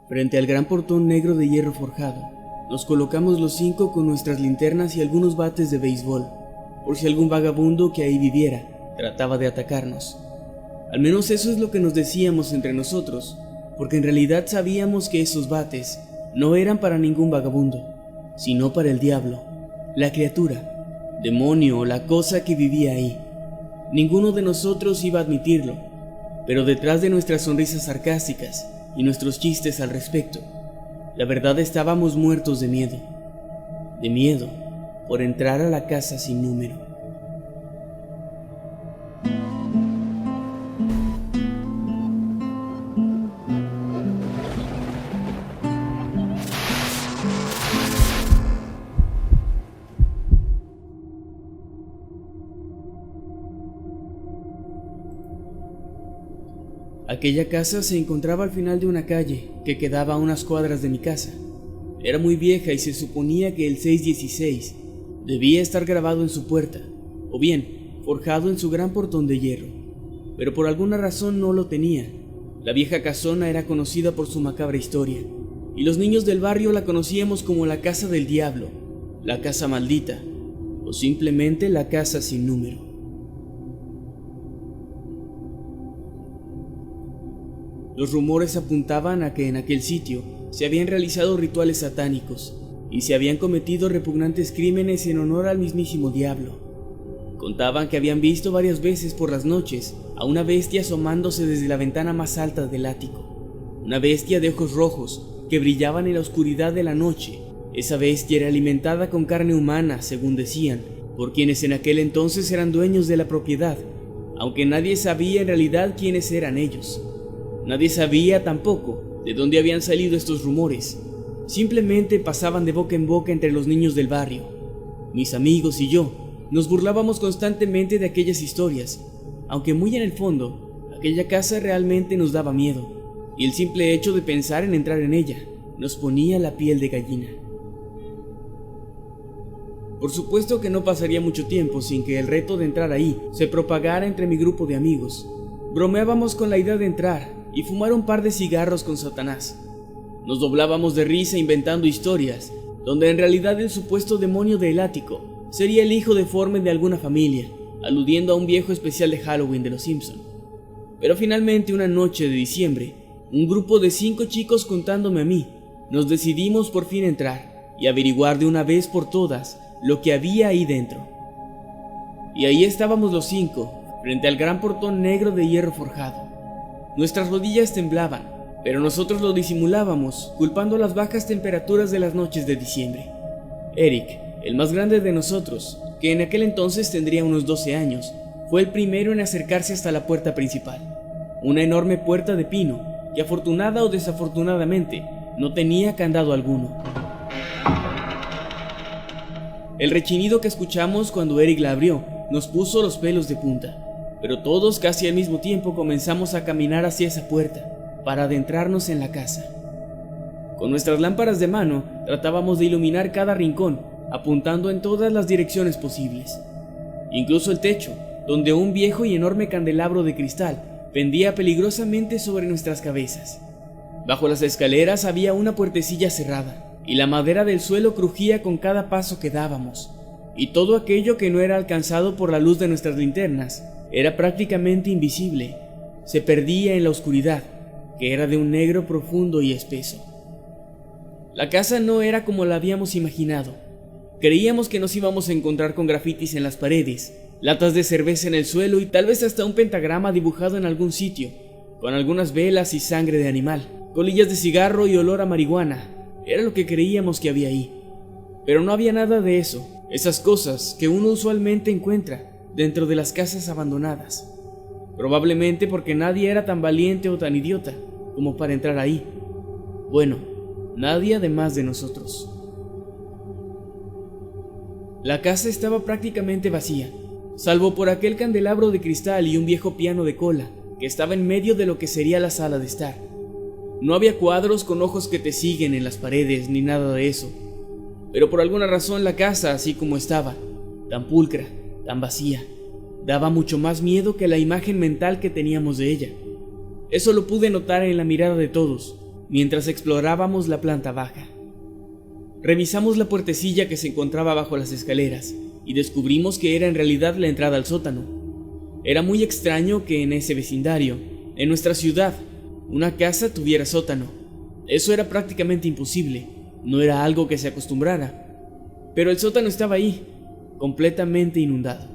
Frente al gran portón negro de hierro forjado, nos colocamos los 5 con nuestras linternas y algunos bates de béisbol, por si algún vagabundo que ahí viviera trataba de atacarnos. Al menos eso es lo que nos decíamos entre nosotros, porque en realidad sabíamos que esos bates no eran para ningún vagabundo, sino para el diablo, la criatura, demonio o la cosa que vivía ahí. Ninguno de nosotros iba a admitirlo, pero detrás de nuestras sonrisas sarcásticas y nuestros chistes al respecto, la verdad estábamos muertos de miedo por entrar a la casa sin número. Aquella casa se encontraba al final de una calle que quedaba a unas cuadras de mi casa. Era muy vieja y se suponía que el 616 debía estar grabado en su puerta, o bien forjado en su gran portón de hierro, pero por alguna razón no lo tenía. La vieja casona era conocida por su macabra historia, y los niños del barrio la conocíamos como la casa del diablo, la casa maldita, o simplemente la casa sin número. Los rumores apuntaban a que en aquel sitio se habían realizado rituales satánicos y se habían cometido repugnantes crímenes en honor al mismísimo diablo. Contaban que habían visto varias veces por las noches a una bestia asomándose desde la ventana más alta del ático. Una bestia de ojos rojos que brillaban en la oscuridad de la noche. Esa bestia era alimentada con carne humana, según decían, por quienes en aquel entonces eran dueños de la propiedad, aunque nadie sabía en realidad quiénes eran ellos. Nadie sabía tampoco de dónde habían salido estos rumores. Simplemente pasaban de boca en boca entre los niños del barrio. Mis amigos y yo nos burlábamos constantemente de aquellas historias, aunque muy en el fondo, aquella casa realmente nos daba miedo, y el simple hecho de pensar en entrar en ella nos ponía la piel de gallina. Por supuesto que no pasaría mucho tiempo sin que el reto de entrar ahí se propagara entre mi grupo de amigos. Bromeábamos con la idea de entrar y fumar un par de cigarros con Satanás. Nos doblábamos de risa inventando historias, donde en realidad el supuesto demonio del ático sería el hijo deforme de alguna familia, aludiendo a un viejo especial de Halloween de los Simpson. Pero finalmente una noche de diciembre, un grupo de 5 chicos contándome a mí, nos decidimos por fin entrar y averiguar de una vez por todas lo que había ahí dentro. Y ahí estábamos los 5, frente al gran portón negro de hierro forjado. Nuestras rodillas temblaban, pero nosotros lo disimulábamos, culpando las bajas temperaturas de las noches de diciembre. Eric, el más grande de nosotros, que en aquel entonces tendría unos 12 años, fue el primero en acercarse hasta la puerta principal. Una enorme puerta de pino, que afortunada o desafortunadamente, no tenía candado alguno. El rechinido que escuchamos cuando Eric la abrió nos puso los pelos de punta. Pero todos casi al mismo tiempo comenzamos a caminar hacia esa puerta para adentrarnos en la casa. Con nuestras lámparas de mano tratábamos de iluminar cada rincón, apuntando en todas las direcciones posibles. Incluso el techo, donde un viejo y enorme candelabro de cristal pendía peligrosamente sobre nuestras cabezas. Bajo las escaleras había una puertecilla cerrada, y la madera del suelo crujía con cada paso que dábamos, y todo aquello que no era alcanzado por la luz de nuestras linternas era prácticamente invisible, se perdía en la oscuridad, que era de un negro profundo y espeso. La casa no era como la habíamos imaginado. Creíamos que nos íbamos a encontrar con grafitis en las paredes, latas de cerveza en el suelo y tal vez hasta un pentagrama dibujado en algún sitio, con algunas velas y sangre de animal, colillas de cigarro y olor a marihuana. Era lo que creíamos que había ahí. Pero no había nada de eso, esas cosas que uno usualmente encuentra dentro de las casas abandonadas, probablemente porque nadie era tan valiente o tan idiota como para entrar ahí. Bueno, nadie además de nosotros. La casa estaba prácticamente vacía, salvo por aquel candelabro de cristal y un viejo piano de cola que estaba en medio de lo que sería la sala de estar. No había cuadros con ojos que te siguen en las paredes ni nada de eso, pero por alguna razón la casa, así como estaba, tan pulcra, tan vacía, daba mucho más miedo que la imagen mental que teníamos de ella. Eso lo pude notar en la mirada de todos, mientras explorábamos la planta baja. Revisamos la puertecilla que se encontraba bajo las escaleras y descubrimos que era en realidad la entrada al sótano. Era muy extraño que en ese vecindario, en nuestra ciudad, una casa tuviera sótano. Eso era prácticamente imposible, no era algo que se acostumbrara. Pero el sótano estaba ahí, completamente inundado.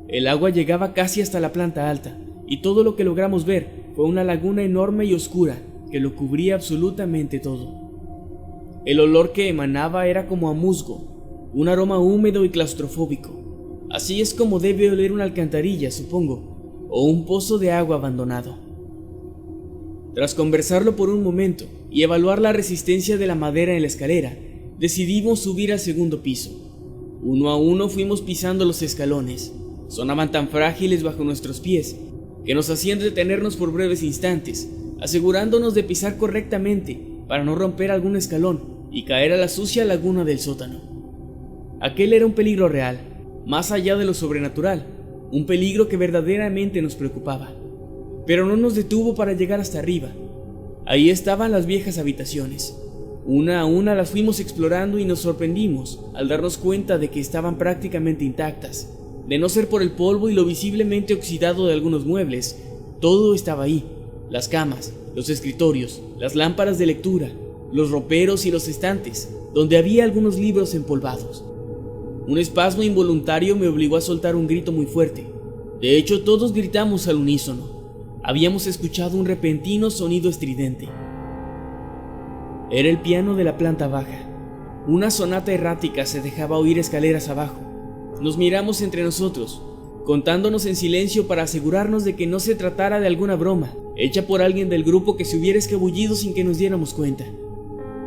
El agua llegaba casi hasta la planta alta, y todo lo que logramos ver fue una laguna enorme y oscura que lo cubría absolutamente todo. El olor que emanaba era como a musgo, un aroma húmedo y claustrofóbico. Así es como debe oler una alcantarilla, supongo, o un pozo de agua abandonado. Tras conversarlo por un momento y evaluar la resistencia de la madera en la escalera, decidimos subir al segundo piso. Uno a uno fuimos pisando los escalones. Sonaban tan frágiles bajo nuestros pies que nos hacían detenernos por breves instantes, asegurándonos de pisar correctamente para no romper algún escalón y caer a la sucia laguna del sótano. Aquel era un peligro real, más allá de lo sobrenatural, un peligro que verdaderamente nos preocupaba. Pero no nos detuvo para llegar hasta arriba. Ahí estaban las viejas habitaciones. Una a una las fuimos explorando y nos sorprendimos al darnos cuenta de que estaban prácticamente intactas. De no ser por el polvo y lo visiblemente oxidado de algunos muebles, todo estaba ahí: las camas, los escritorios, las lámparas de lectura, los roperos y los estantes, donde había algunos libros empolvados. Un espasmo involuntario me obligó a soltar un grito muy fuerte. De hecho, todos gritamos al unísono. Habíamos escuchado un repentino sonido estridente. Era el piano de la planta baja. Una sonata errática se dejaba oír escaleras abajo. Nos miramos entre nosotros, contándonos en silencio para asegurarnos de que no se tratara de alguna broma hecha por alguien del grupo que se hubiera escabullido sin que nos diéramos cuenta.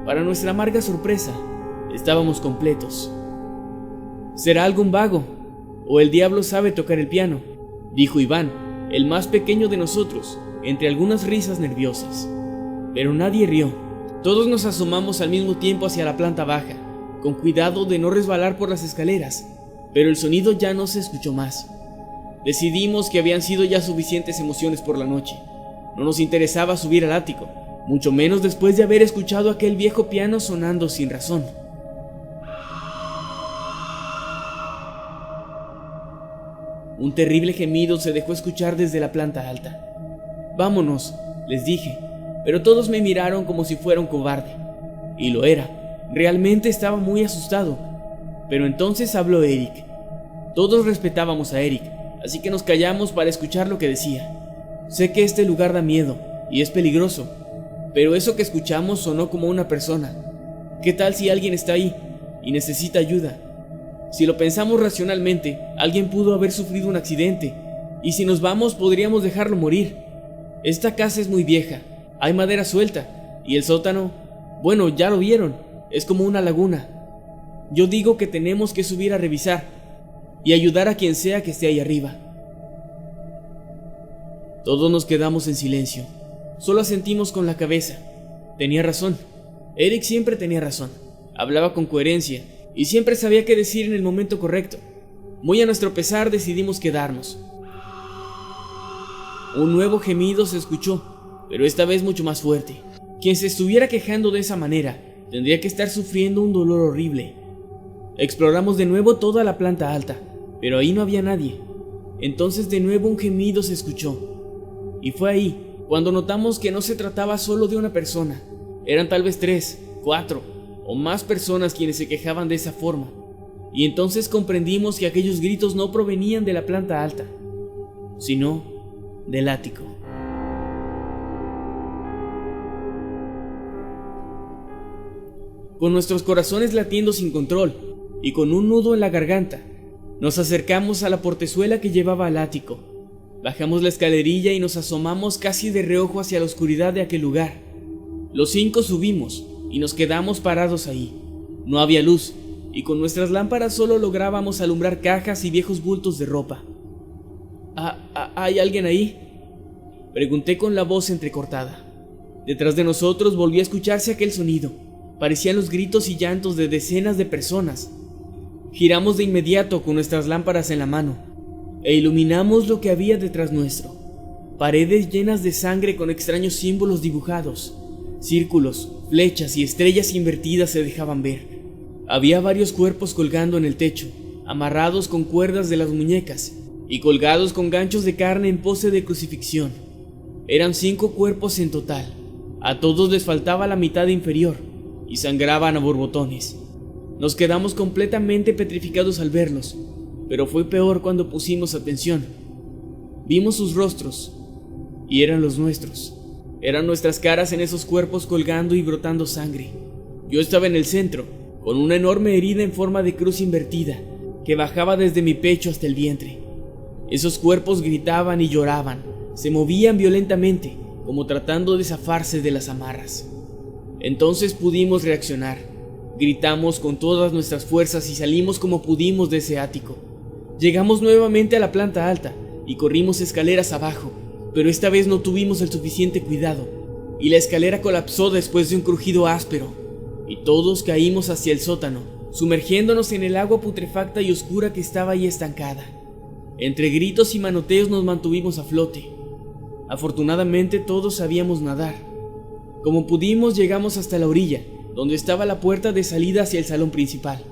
Para nuestra amarga sorpresa, estábamos completos. «Será algún vago, o el diablo sabe tocar el piano», dijo Iván, el más pequeño de nosotros, entre algunas risas nerviosas. Pero nadie rió. Todos nos asomamos al mismo tiempo hacia la planta baja, con cuidado de no resbalar por las escaleras, pero el sonido ya no se escuchó más. Decidimos que habían sido ya suficientes emociones por la noche. No nos interesaba subir al ático, mucho menos después de haber escuchado aquel viejo piano sonando sin razón. Un terrible gemido se dejó escuchar desde la planta alta. «Vámonos», les dije, pero todos me miraron como si fuera un cobarde. Y lo era, realmente estaba muy asustado. Pero entonces habló Eric. Todos respetábamos a Eric, así que nos callamos para escuchar lo que decía. «Sé que este lugar da miedo y es peligroso, pero eso que escuchamos sonó como una persona. ¿Qué tal si alguien está ahí y necesita ayuda? Si lo pensamos racionalmente, alguien pudo haber sufrido un accidente, y si nos vamos podríamos dejarlo morir. Esta casa es muy vieja, hay madera suelta, y el sótano, bueno, ya lo vieron, es como una laguna. Yo digo que tenemos que subir a revisar y ayudar a quien sea que esté ahí arriba». Todos nos quedamos en silencio. Solo asentimos con la cabeza. Tenía razón. Eric siempre tenía razón. Hablaba con coherencia y siempre sabía qué decir en el momento correcto. Muy a nuestro pesar decidimos quedarnos. Un nuevo gemido se escuchó, pero esta vez mucho más fuerte. Quien se estuviera quejando de esa manera tendría que estar sufriendo un dolor horrible. Exploramos de nuevo toda la planta alta, pero ahí no había nadie. Entonces de nuevo un gemido se escuchó. Y fue ahí cuando notamos que no se trataba solo de una persona. Eran tal vez 3, 4 o más personas quienes se quejaban de esa forma. Y entonces comprendimos que aquellos gritos no provenían de la planta alta, sino del ático. Con nuestros corazones latiendo sin control y con un nudo en la garganta, nos acercamos a la portezuela que llevaba al ático. Bajamos la escalerilla y nos asomamos casi de reojo hacia la oscuridad de aquel lugar. Los 5 subimos y nos quedamos parados ahí. No había luz, y con nuestras lámparas solo lográbamos alumbrar cajas y viejos bultos de ropa. ¿Hay alguien ahí?, pregunté con la voz entrecortada. Detrás de nosotros volvió a escucharse aquel sonido. Parecían los gritos y llantos de decenas de personas. Giramos de inmediato con nuestras lámparas en la mano e iluminamos lo que había detrás nuestro. Paredes llenas de sangre con extraños símbolos dibujados. Círculos, flechas y estrellas invertidas se dejaban ver. Había varios cuerpos colgando en el techo, amarrados con cuerdas de las muñecas y colgados con ganchos de carne en pose de crucifixión. Eran 5 cuerpos en total. A todos les faltaba la mitad inferior y sangraban a borbotones. Nos quedamos completamente petrificados al verlos, pero fue peor cuando pusimos atención. Vimos sus rostros y eran los nuestros. Eran nuestras caras en esos cuerpos colgando y brotando sangre. Yo estaba en el centro, con una enorme herida en forma de cruz invertida que bajaba desde mi pecho hasta el vientre. Esos cuerpos gritaban y lloraban, se movían violentamente, como tratando de zafarse de las amarras. Entonces pudimos reaccionar. Gritamos con todas nuestras fuerzas y salimos como pudimos de ese ático. Llegamos nuevamente a la planta alta y corrimos escaleras abajo, pero esta vez no tuvimos el suficiente cuidado y la escalera colapsó después de un crujido áspero y todos caímos hacia el sótano, sumergiéndonos en el agua putrefacta y oscura que estaba ahí estancada. Entre gritos y manoteos nos mantuvimos a flote. Afortunadamente todos sabíamos nadar. Como pudimos llegamos hasta la orilla, donde estaba la puerta de salida hacia el salón principal.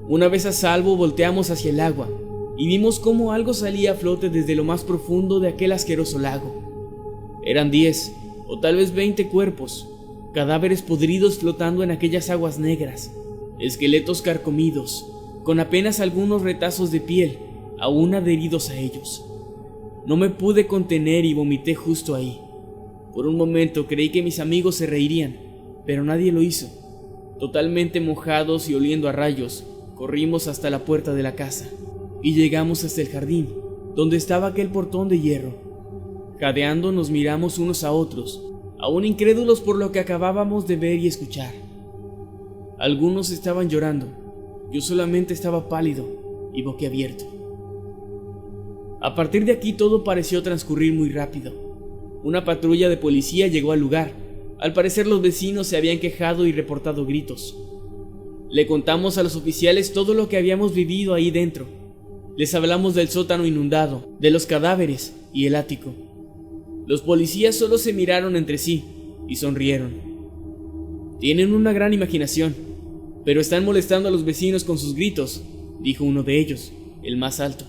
Una vez a salvo volteamos hacia el agua y vimos cómo algo salía a flote desde lo más profundo de aquel asqueroso lago. Eran 10 o tal vez 20 cuerpos, cadáveres podridos flotando en aquellas aguas negras, esqueletos carcomidos, con apenas algunos retazos de piel aún adheridos a ellos. No me pude contener y vomité justo ahí. Por un momento creí que mis amigos se reirían, pero nadie lo hizo. Totalmente mojados y oliendo a rayos, corrimos hasta la puerta de la casa y llegamos hasta el jardín, donde estaba aquel portón de hierro. Jadeando nos miramos unos a otros, aún incrédulos por lo que acabábamos de ver y escuchar. Algunos estaban llorando, yo solamente estaba pálido y boquiabierto. A partir de aquí todo pareció transcurrir muy rápido. Una patrulla de policía llegó al lugar. Al parecer los vecinos se habían quejado y reportado gritos. Le contamos a los oficiales todo lo que habíamos vivido ahí dentro. Les hablamos del sótano inundado, de los cadáveres y el ático. Los policías solo se miraron entre sí y sonrieron. Tienen una gran imaginación, pero están molestando a los vecinos con sus gritos, dijo uno de ellos, el más alto.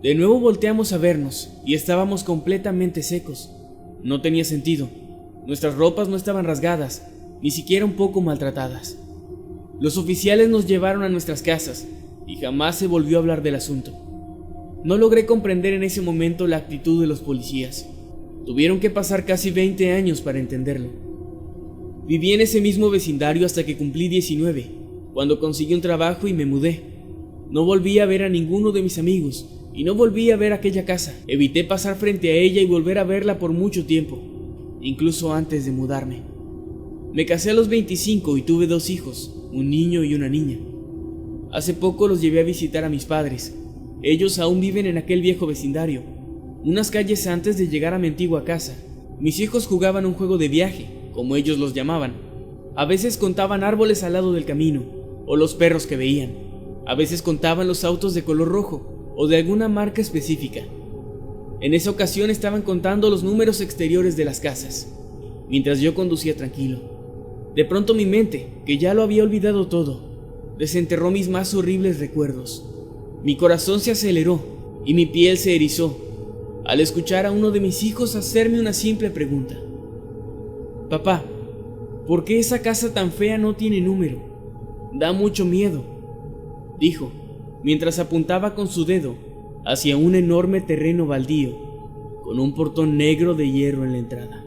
De nuevo volteamos a vernos y estábamos completamente secos. No tenía sentido. Nuestras ropas no estaban rasgadas, ni siquiera un poco maltratadas. Los oficiales nos llevaron a nuestras casas y jamás se volvió a hablar del asunto. No logré comprender en ese momento la actitud de los policías. Tuvieron que pasar casi 20 años para entenderlo. Viví en ese mismo vecindario hasta que cumplí 19, cuando conseguí un trabajo y me mudé. No volví a ver a ninguno de mis amigos y no volví a ver aquella casa. Evité pasar frente a ella y volver a verla por mucho tiempo, incluso antes de mudarme. Me casé a los 25 y tuve 2 hijos, un niño y una niña. Hace poco los llevé a visitar a mis padres. Ellos aún viven en aquel viejo vecindario, unas calles antes de llegar a mi antigua casa. Mis hijos jugaban un juego de viaje, como ellos los llamaban. A veces contaban árboles al lado del camino, o los perros que veían. A veces contaban los autos de color rojo, o de alguna marca específica. En esa ocasión estaban contando los números exteriores de las casas, mientras yo conducía tranquilo. De pronto mi mente, que ya lo había olvidado todo, desenterró mis más horribles recuerdos. Mi corazón se aceleró y mi piel se erizó al escuchar a uno de mis hijos hacerme una simple pregunta. Papá, ¿por qué esa casa tan fea no tiene número? Da mucho miedo, dijo, mientras apuntaba con su dedo hacia un enorme terreno baldío, con un portón negro de hierro en la entrada.